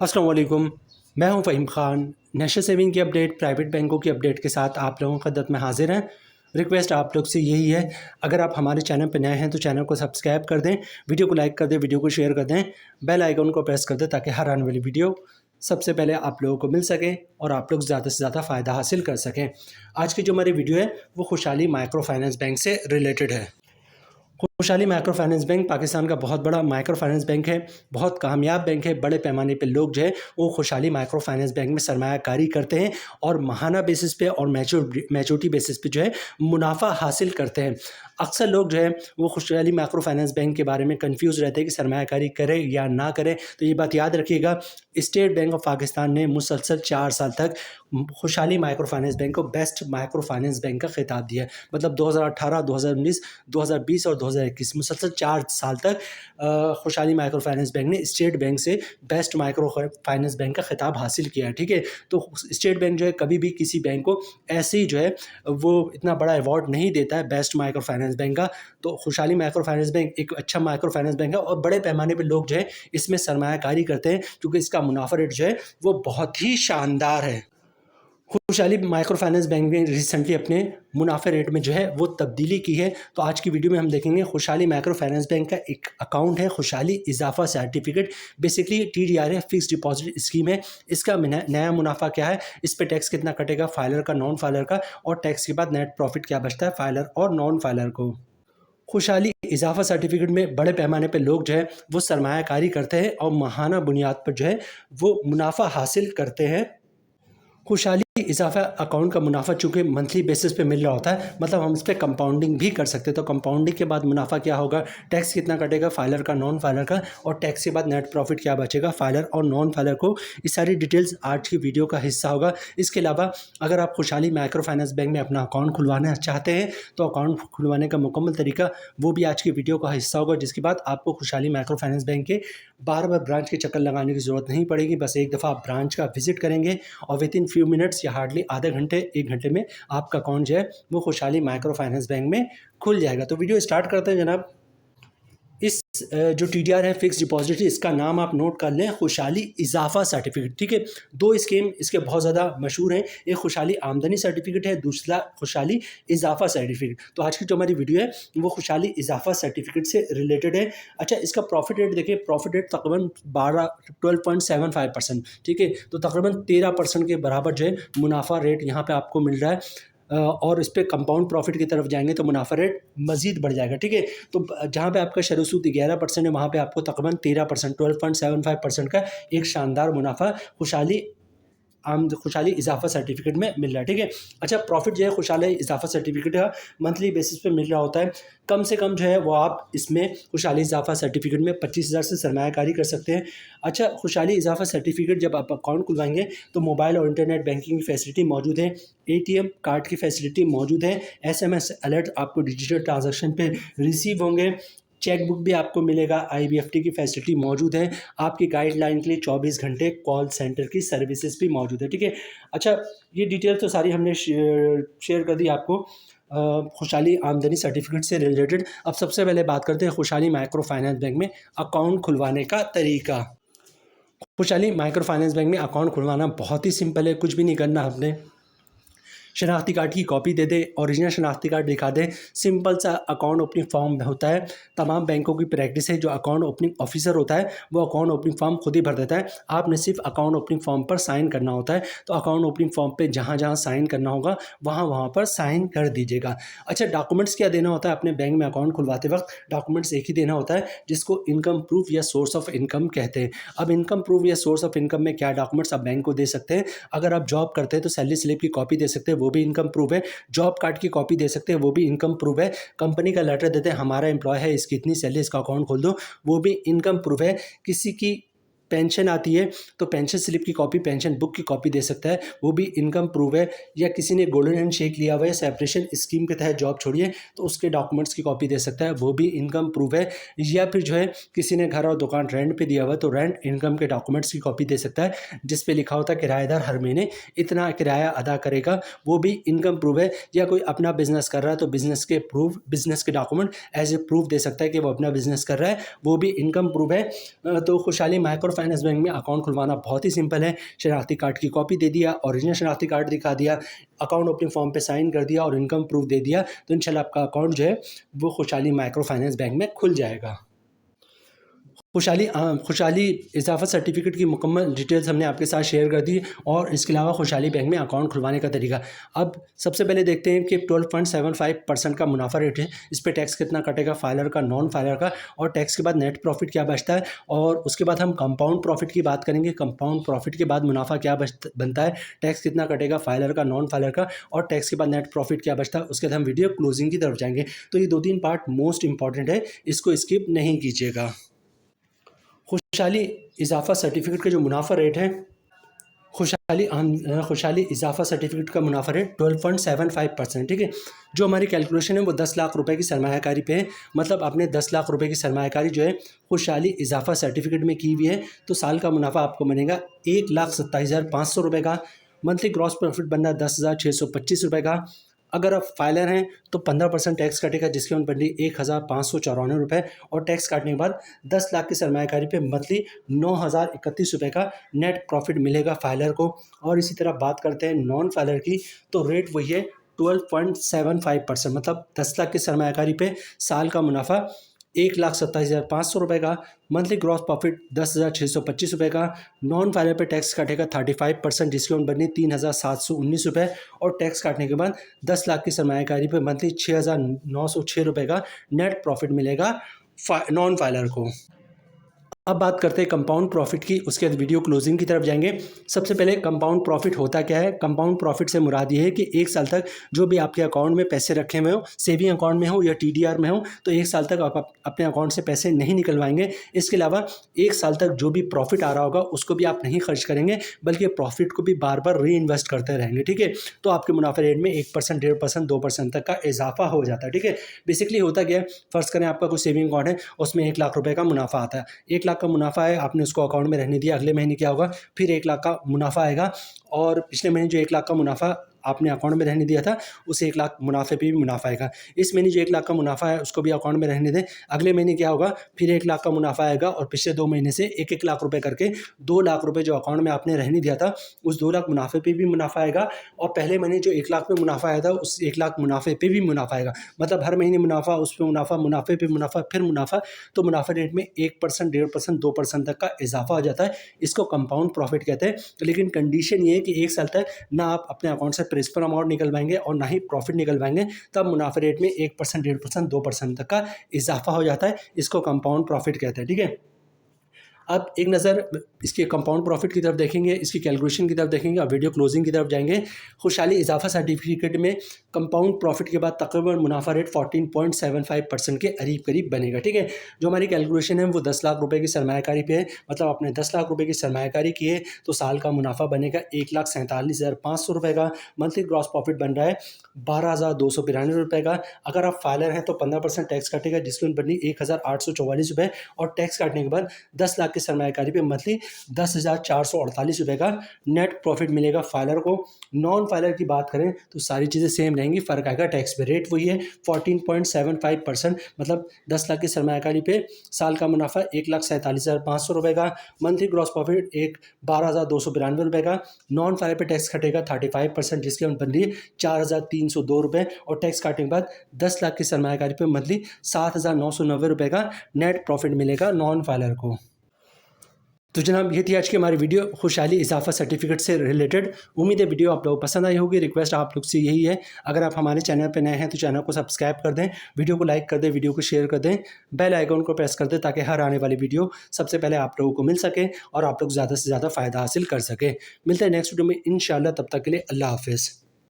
अस्सलाम वालेकुम। मैं हूं फ़हीम ख़ान। नेशनल सेविंग की अपडेट, प्राइवेट बैंकों की अपडेट के साथ आप लोगों की खिदमत में हाज़िर हैं। रिक्वेस्ट आप लोग से यही है, अगर आप हमारे चैनल पर नए हैं तो चैनल को सब्सक्राइब कर दें, वीडियो को लाइक कर दें, वीडियो को शेयर कर दें, बेल आइकन को प्रेस कर दें ताकि हर आने वाली वीडियो सबसे पहले आप लोगों को मिल सके और आप लोग ज़्यादा से ज़्यादा फ़ायदा हासिल कर सकें। आज की जो हमारी वीडियो है वो खुशहाली माइक्रो फाइनेंस बैंक से रिलेटेड है। खुशहाली माइक्रो फाइनेंस बैंक पाकिस्तान का बहुत बड़ा माइक्रो फाइनेंस बैंक है, बहुत कामयाब बैंक है। बड़े पैमाने पे लोग जो है वो खुशहाली माइक्रो फाइनेंस बैंक में सरमायाकारी करते हैं और माहाना बेसिस पे और मैच्योरिटी बेसिस पे जो है मुनाफा हासिल करते हैं। अक्सर लोग जो है वो खुशहाली माइक्रो फाइनेंस बैंक के बारे में कंफ्यूज रहते हैं कि सरमायाकारी करें या ना करें। तो ये बात याद रखिएगा, स्टेट बैंक ऑफ पाकिस्तान ने मुसलसल 4 साल तक खुशहाली माइक्रो फाइनेंस बैंक को बेस्ट माइक्रो फाइनेंस बैंक का खिताब दिया है। मतलब 2018, 2019, 2020 और 2021 मुसलसल 4 साल तक खुशहाली माइक्रो फाइनेंस बैंक ने स्टेट बैंक से बेस्ट माइक्रो फाइनेंस बैंक का खिताब हासिल किया है। ठीक है, तो स्टेट बैंक जो है कभी भी किसी बैंक को ऐसे ही जो है वो इतना बड़ा अवार्ड नहीं देता है बेस्ट माइक्रो फाइनेंस बैंक का। तो खुशहाली माइक्रो फाइनेंस बैंक एक अच्छा माइक्रो फाइनेंस बैंक है और बड़े पैमाने पर लोग जो है इसमें सरमायाकारी करते हैं क्योंकि इसका मुनाफा रेट जो है वो बहुत ही शानदार है। खुशहाली माइक्रो फाइनेंस बैंक ने रिसेंटली अपने मुनाफे रेट में जो है वो तब्दीली की है। तो आज की वीडियो में हम देखेंगे खुशहाली माइक्रो फाइनेंस बैंक का एक अकाउंट है खुशहाली इजाफा सर्टिफिकेट। बेसिकली TDR है, फिक्स डिपॉजिट स्कीम है। इसका नया मुनाफा क्या है, इस पे टैक्स कितना कटेगा, फाइलर का, नॉन फाइलर का, और टैक्स के बाद नेट प्रॉफिट क्या बचता है फाइलर और नॉन फाइलर को। खुशहाली इजाफा सर्टिफिकेट में बड़े पैमाने पे लोग जो है वो सरमायाकारी करते हैं और माहाना बुनियाद पर जो है वो मुनाफा हासिल करते हैं। खुशहाली इजाफा अकाउंट का मुनाफा चूँकि मंथली बेसिस पे मिल रहा होता है, मतलब हम इस पर कंपाउंडिंग भी कर सकते हैं। तो कंपाउंडिंग के बाद मुनाफा क्या होगा, टैक्स कितना कटेगा फाइलर का, नॉन फाइलर का, और टैक्स के बाद नेट प्रॉफिट क्या बचेगा फाइलर और नॉन फाइलर को। ये सारी डिटेल्स आज की वीडियो का हिस्सा होगा। इसके अलावा अगर आप खुशहाली माइक्रो फाइनेंस बैंक में अपना अकाउंट खुलवाना चाहते हैं तो अकाउंट खुलवाने का मुकम्मल तरीका वो भी आज की वीडियो का हिस्सा होगा, जिसके बाद आपको खुशहाली माइक्रो फाइनेंस बैंक के बार बार ब्रांच के चक्कर लगाने की ज़रूरत नहीं पड़ेगी। बस एक दफ़ा आप ब्रांच का विजिट करेंगे और विद इन फ्यू मिनट्स या हार्डली आधे घंटे 1 घंटे में आपका अकाउंट जो है वो खुशहाली माइक्रो फाइनेंस बैंक में खुल जाएगा। तो वीडियो स्टार्ट करते हैं जनाब। इस जो TDR है फिक्स डिपॉजिट, इसका नाम आप नोट कर लें, खुशहाली इजाफा सर्टिफिकेट। ठीक है, 2 स्कीम इसके बहुत ज़्यादा मशहूर हैं, एक खुशहाली आमदनी सर्टिफिकेट है, दूसरा खुशहाली इजाफा सर्टिफिकेट। तो आज की जो हमारी वीडियो है वो खुशहाली इजाफा सर्टिफिकेट से रिलेटेड है। अच्छा, इसका प्रॉफिट रेट देखिए, प्रॉफिट रेट तकरीबन 12.75%। ठीक है, तो तकरीबन 13% के बराबर जो है मुनाफा रेट यहाँ पर आपको मिल रहा है। और इस पर कंपाउंड प्रॉफिट की तरफ जाएंगे तो मुनाफा रेट मज़ीद बढ़ जाएगा। ठीक है, तो जहाँ पे आपका शुरू सूद 11% है, वहाँ पे आपको तकरीबन 13%, 12.75% का एक शानदार मुनाफा खुशहाली इजाफा सर्टिफिकेट में मिल रहा है। ठीक है, अच्छा, प्रॉफिट जो है खुशहाली इजाफा सर्टिफिकेट का मंथली बेसिस पे मिल रहा होता है। कम से कम जो है वो आप इसमें खुशहाली इजाफा सर्टिफिकेट में 25,000 से सरमायाकारी कर सकते हैं। अच्छा, खुशहाली इजाफा सर्टिफिकेट जब आप अकाउंट खुलवाएंगे तो मोबाइल और इंटरनेट बैंकिंग की फैसिलिटी मौजूद है, ATM कार्ड की फैसिलिटी मौजूद है, SMS अलर्ट आपको डिजिटल ट्रांजेक्शन पे रिसीव होंगे, चेक बुक भी आपको मिलेगा, IBFT की फैसिलिटी मौजूद है, आपकी गाइडलाइन के लिए 24 घंटे कॉल सेंटर की सर्विसेज भी मौजूद है। ठीक है, अच्छा, ये डिटेल तो सारी हमने शेयर कर दी आपको खुशहाली आमदनी सर्टिफिकेट से रिलेटेड। अब सबसे पहले बात करते हैं खुशहाली माइक्रो फाइनेंस बैंक में अकाउंट खुलवाने का तरीका। खुशहाली माइक्रो फाइनेंस बैंक में अकाउंट खुलवाना बहुत ही सिंपल है, कुछ भी नहीं करना। आपने शनाख्ती कार्ड की कॉपी दे दे, ओरिजिनल शनाख्ती कार्ड दिखा दे, सिंपल सा अकाउंट ओपनिंग फॉर्म होता है। तमाम बैंकों की प्रैक्टिस है, जो अकाउंट ओपनिंग ऑफिसर होता है वो अकाउंट ओपनिंग फॉर्म खुद ही भर देता है, आपने सिर्फ अकाउंट ओपनिंग फॉर्म पर साइन करना होता है। तो अकाउंट ओपनिंग फॉर्म पे जहाँ जहाँ साइन करना होगा वहाँ पर साइन कर दीजिएगा। अच्छा, डॉक्यूमेंट्स क्या देना होता है अपने बैंक में अकाउंट खुलवाते वक्त? डॉक्यूमेंट्स एक ही देना होता है जिसको इनकम प्रूफ या सोर्स ऑफ इनकम कहते हैं। अब इनकम प्रूफ या सोर्स ऑफ इनकम में क्या डॉक्यूमेंट्स आप बैंक को दे सकते हैं? अगर आप जॉब करते हैं तो सैलरी स्लिप की कॉपी दे सकते हैं, वो भी इनकम प्रूफ है। जॉब कार्ड की कॉपी दे सकते हैं, वो भी इनकम प्रूफ है। कंपनी का लेटर देते हैं, हमारा एम्प्लॉय है, इसकी इतनी सैलरी, इसका अकाउंट खोल दो, वो भी इनकम प्रूफ है। किसी की पेंशन आती है तो पेंशन स्लिप की कॉपी, पेंशन बुक की कॉपी दे सकता है, वो भी इनकम प्रूफ है। या किसी ने गोल्डन हैंड शेक लिया हुआ है, सेपरेशन स्कीम के तहत जॉब छोड़िए तो उसके डॉक्यूमेंट्स की कॉपी दे सकता है, वो भी इनकम प्रूफ है। या फिर जो है किसी ने घर और दुकान रेंट पे दिया हुआ है तो रेंट इनकम के डॉक्यूमेंट्स की कॉपी दे सकता है, जिस पे लिखा होता है किराएदार हर महीने इतना किराया अदा करेगा, वो भी इनकम प्रूफ है। या कोई अपना बिजनेस कर रहा है तो बिजनेस के प्रूफ, बिजनेस के डॉक्यूमेंट एज ए प्रूफ दे सकता है कि वो अपना बिजनेस कर रहा है, वो भी इनकम प्रूफ है। तो खुशहाली माइक्रो फाइनेंस बैंक में अकाउंट खुलवाना बहुत ही सिंपल है। शनाख्ती कार्ड की कॉपी दे दिया, ओरिजिनल शनाख्ती कार्ड दिखा दिया, अकाउंट ओपनिंग फॉर्म पे साइन कर दिया और इनकम प्रूफ दे दिया, तो इंशाल्लाह आपका अकाउंट जो है वो खुशहाली माइक्रो फाइनेंस बैंक में खुल जाएगा। खुशहाली इजाफा सर्टिफिकेट की मुकम्मल डिटेल्स हमने आपके साथ शेयर कर दी और इसके अलावा खुशहाली बैंक में अकाउंट खुलवाने का तरीका। अब सबसे पहले देखते हैं कि 12.75% का मुनाफा रेट है, इस पर टैक्स कितना कटेगा, फाइलर का, नॉन फाइलर का, और टैक्स के बाद नेट प्रॉफिट क्या बचता है। और उसके बाद हम कंपाउंड प्रॉफिट की बात करेंगे, कंपाउंड प्रॉफिट के बाद मुनाफा क्या बनता है, टैक्स कितना कटेगा फाइलर का, नॉन फाइलर का, और टैक्स के बाद नेट प्रॉफिट क्या बचता है। उसके बाद हम वीडियो क्लोजिंग की तरफ जाएंगे। तो ये 2-3 पार्ट मोस्ट इंपॉर्टेंट है, इसको स्किप नहीं कीजिएगा। खुशहाली इजाफा सर्टिफिकेट का जो मुनाफा रेट है, खुशहाली इजाफा सर्टिफिकेट का मुनाफा रेट 12.75%, ठीक है। जो हमारी कैलकुलेशन है वो 10 लाख रुपए की सरमायाकारी पे है, मतलब आपने 10 लाख रुपए की सरमायाकारी जो है खुशहाली इजाफा सर्टिफिकेट में की हुई है, तो साल का मुनाफा आपको बनेगा 1,27,500 रुपये का। मंथली ग्रॉस प्रॉफिट बनना 10,625 रुपये का। अगर आप फाइलर हैं तो 15% टैक्स कटेगा, जिसकी उन बनती 1,594 रुपये, और टैक्स काटने के बाद 10 लाख की सरमायाकारी पे मंथली 9,031 रुपये का नेट प्रॉफिट मिलेगा फाइलर को। और इसी तरह बात करते हैं नॉन फाइलर की, तो रेट वही है 12.75%, मतलब 10 लाख की सरमायाकारी पे साल का मुनाफा 1,27,500 रुपये का, मंथली ग्रॉस प्रॉफिट 10,625 रुपये का। नॉन फाइलर पे टैक्स काटेगा 35%, जिसकी उन बननी 3,719 रुपये, और टैक्स काटने के बाद 10 लाख की सरमायाकारी पे मंथली 6,906 रुपये का नेट प्रॉफिट मिलेगा नॉन फाइलर को। अब बात करते हैं कंपाउंड प्रॉफिट की, उसके बाद वीडियो क्लोजिंग की तरफ जाएंगे। सबसे पहले कंपाउंड प्रॉफिट होता क्या है। कंपाउंड प्रॉफिट से मुराद ये है कि 1 साल तक जो भी आपके अकाउंट में पैसे रखे हुए हो, सेविंग अकाउंट में हो या TDR में हो, तो 1 साल तक आप अपने अकाउंट से पैसे नहीं निकलवाएंगे। इसके अलावा 1 साल तक जो भी प्रॉफिट आ रहा होगा उसको भी आप नहीं खर्च करेंगे, बल्कि प्रॉफिट को भी बार बार री इन्वेस्ट करते रहेंगे, ठीक है। तो आपके मुनाफे रेट में 1%, 1.5%, 2% तक का इजाफा हो जाता है, ठीक है। बेसिकली होता क्या है, फर्ज करें आपका कोई सेविंग अकाउंट है, उसमें 1 लाख रुपये का मुनाफा आता है, 1 लाख का मुनाफा है, आपने उसको अकाउंट में रहने दिया। अगले महीने क्या होगा, फिर 1 लाख का मुनाफा आएगा, और पिछले महीने जो 1 लाख का मुनाफा आपने अकाउंट में रहने दिया था, उस 1 लाख मुनाफे पे भी मुनाफा आएगा। इस महीने जो 1 लाख का मुनाफा है उसको भी अकाउंट में रहने दें। अगले महीने क्या होगा, फिर 1 लाख का मुनाफा आएगा, और पिछले 2 महीने से 1-1 लाख रुपए करके 2 लाख रुपए जो अकाउंट में आपने रहने दिया था, उस 2 लाख मुनाफे पे भी मुनाफा आएगा। और पहले महीने जो 1 लाख में मुनाफा आया था, उस 1 लाख मुनाफे पे भी मुनाफा आएगा। मतलब हर महीने मुनाफा, उस पर मुनाफा, मुनाफे पे मुनाफा, फिर मुनाफा। तो मुनाफा रेट में 1%, 1.5%, 2% तक का इजाफा हो जाता है। इसको कंपाउंड प्रॉफिट कहते हैं। लेकिन कंडीशन ये है कि 1 साल तक ना आप अपने अकाउंट से प्रिंसिपल अमाउंट निकलवाएंगे और ना ही प्रॉफिट निकलवाएंगे, तब मुनाफे रेट में 1%, 1.5%, 2% तक का इजाफा हो जाता है। इसको कंपाउंड प्रॉफिट कहते हैं, ठीक है। अब एक नज़र इसके कंपाउंड प्रॉफिट की तरफ देखेंगे, इसकी कैलकुलेशन की तरफ देखेंगे, और वीडियो क्लोजिंग की तरफ जाएंगे। खुशहाली इजाफा सर्टिफिकेट में कंपाउंड प्रॉफिट के बाद तकरीबन मुनाफा रेट 14.75% के करीब बनेगा, ठीक है। जो हमारी कैलकुलेशन है वो 10 लाख रुपए की सरमायाकारी पे है, मतलब आपने 10 लाख रुपए की सरमायाकारी की है तो साल का मुनाफा बनेगा 1,47,500 रुपये का। मंथली ग्रॉस प्रॉफिट बन रहा है 12,292 रुपये का। अगर आप फाइलर हैं तो 15% टैक्स कटेगा, जिसकी बनी 1,844 रुपये, और टैक्स काटने के बाद 10 लाख की सरमायाकारी पे मंथली 10,448 रुपये का नेट प्रॉफिट मिलेगा फाइलर को। नॉन फाइलर की बात करें तो सारी चीज़ें सेम रहेंगी, फ़र्क आएगा टैक्स पे। रेट वही है 14.75%, मतलब 10 लाख की सरमायाकारी पे साल का मुनाफा 1,47,500 रुपये का। मंथली ग्रॉस प्रॉफिट 12,292 रुपये का। नॉन फाइलर पे टैक्स कटेगा 35%, जिसके बन रही है 4,302 रुपये, और टैक्स काटने के बाद 10 लाख की सरमायाकारी पे मंथली 7,990 रुपये का नेट प्रॉफिट मिलेगा नॉन फाइलर को। तो जनाब ये थी आज की हमारी वीडियो खुशहाली इजाफा सर्टिफिकेट से रिलेटेड। उम्मीद है वीडियो आप लोगों को पसंद आई होगी। रिक्वेस्ट आप लोग से यही है, अगर आप हमारे चैनल पर नए हैं तो चैनल को सब्सक्राइब कर दें, वीडियो को लाइक कर दें, वीडियो को शेयर कर दें, बेल आइकन को प्रेस कर दें, ताकि हर आने वाली वीडियो सबसे पहले आप लोगों को मिल सके और आप लोग ज़्यादा से ज़्यादा फ़ायदा हासिल कर सकें। मिलते हैं नेक्स्ट वीडियो में इंशाल्लाह, तब तक के लिए अल्लाह हाफिज़।